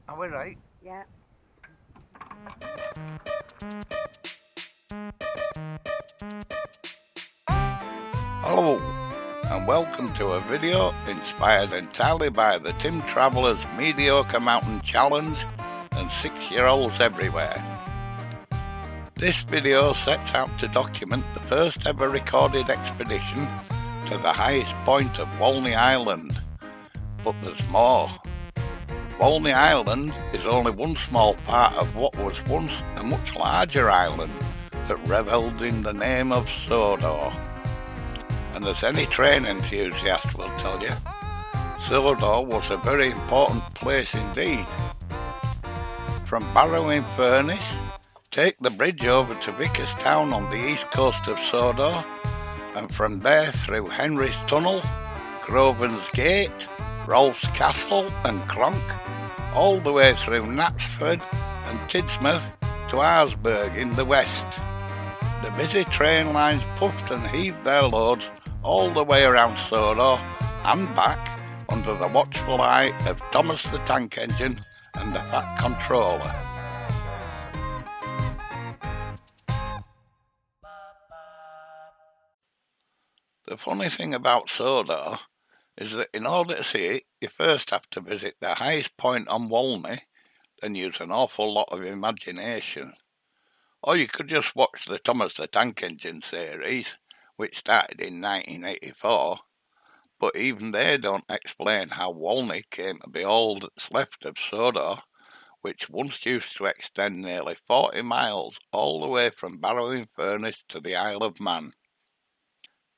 Are we right? Yeah. Hello, and welcome to a video inspired entirely by the Tim Traveller's Mediocre Mountain Challenge and 6-year-olds everywhere. This video sets out to document the first ever recorded expedition to the highest point of Walney Island. But there's more. Walney Island is only one small part of what was once a much larger island that revelled in the name of SODOR. And as any train enthusiast will tell you, SODOR was a very important place indeed. From Barrow-in-Furness, take the bridge over to Vickerstown on the east coast of SODOR, and from there through Henry's Tunnel, Grosvenor's Gate, Rolf's Castle and Cronk, all the way through Knatsford and Tidsmouth to Arsburg in the west. The busy train lines puffed and heaved their loads all the way around SODOR and back under the watchful eye of Thomas the Tank Engine and the Fat Controller. The funny thing about SODOR is that in order to see it, you first have to visit the highest point on Walney, then use an awful lot of imagination. Or you could just watch the Thomas the Tank Engine series, which started in 1984, but even they don't explain how Walney came to be all that's left of SODOR, which once used to extend nearly 40 miles all the way from Barrow-in-Furness to the Isle of Man.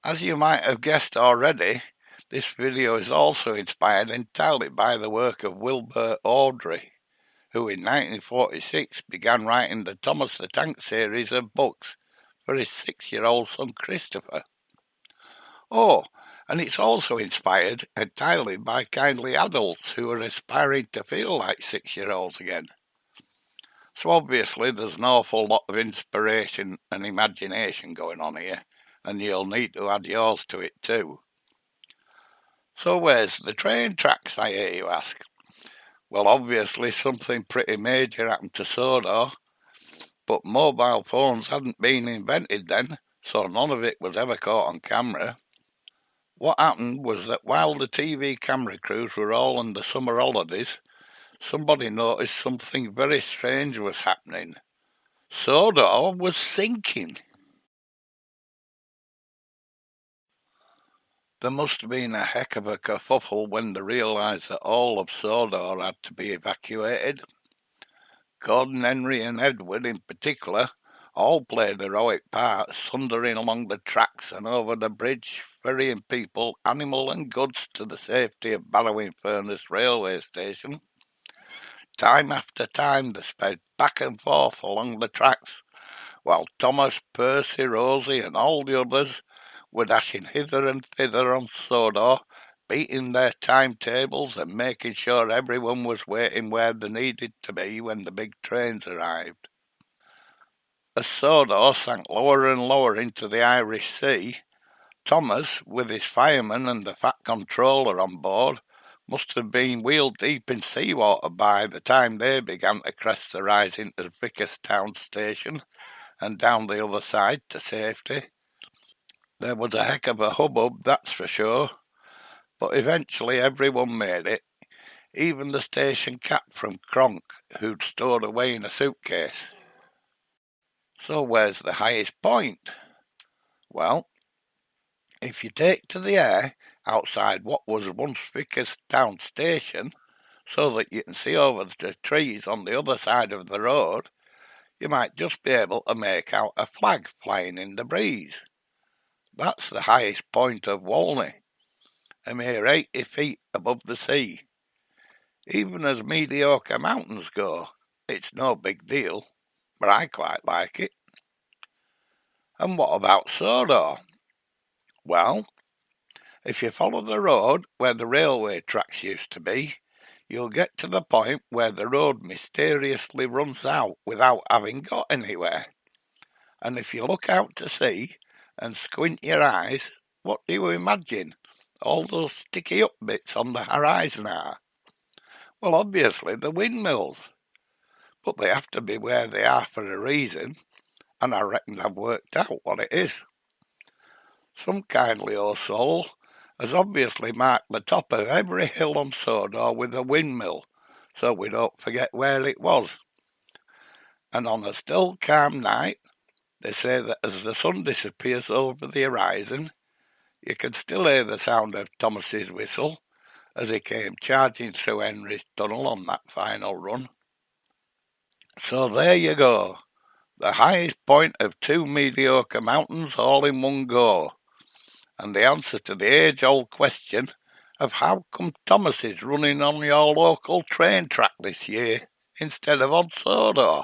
As you might have guessed already, this video is also inspired entirely by the work of Wilbur Awdry, who in 1946 began writing the Thomas the Tank series of books for his 6-year-old son Christopher. Oh, and it's also inspired entirely by kindly adults who are aspiring to feel like 6-year-olds again. So obviously there's an awful lot of inspiration and imagination going on here, and you'll need to add yours to it too. So where's the train tracks, I hear you ask? Well, obviously something pretty major happened to SODOR, but mobile phones hadn't been invented then, so none of it was ever caught on camera. What happened was that while the TV camera crews were all on the summer holidays, somebody noticed something very strange was happening. SODOR was sinking. There must have been a heck of a kerfuffle when they realised that all of SODOR had to be evacuated. Gordon, Henry and Edward in particular all played heroic parts, thundering along the tracks and over the bridge, ferrying people, animal and goods to the safety of Barrow-in-Furness railway station. Time after time they sped back and forth along the tracks, while Thomas, Percy, Rosie and all the others were dashing hither and thither on SODOR, beating their timetables and making sure everyone was waiting where they needed to be when the big trains arrived. As SODOR sank lower and lower into the Irish Sea, Thomas, with his fireman and the Fat Controller on board, must have been wheel-deep in seawater by the time they began to crest the rise into Vickerstown station and down the other side to safety. There was a heck of a hubbub, that's for sure, but eventually everyone made it, even the station cat from Cronk, who'd stored away in a suitcase. So where's the highest point? Well, if you take to the air outside what was once Vickerstown station, so that you can see over the trees on the other side of the road, you might just be able to make out a flag flying in the breeze. That's the highest point of Walney, a mere 80 feet above the sea. Even as mediocre mountains go, it's no big deal, but I quite like it. And what about SODOR? Well, if you follow the road where the railway tracks used to be, you'll get to the point where the road mysteriously runs out without having got anywhere. And if you look out to sea and squint your eyes, what do you imagine all those sticky up bits on the horizon are? Well, obviously the windmills, but they have to be where they are for a reason, and I reckon I've worked out what it is. Some kindly old soul has obviously marked the top of every hill on Sodor with a windmill, so we don't forget where it was. And on a still calm night, they say that as the sun disappears over the horizon, you can still hear the sound of Thomas's whistle as he came charging through Henry's tunnel on that final run. So there you go, the highest point of two mediocre mountains all in one go, and the answer to the age-old question of how come Thomas is running on your local train track this year instead of on Sodor.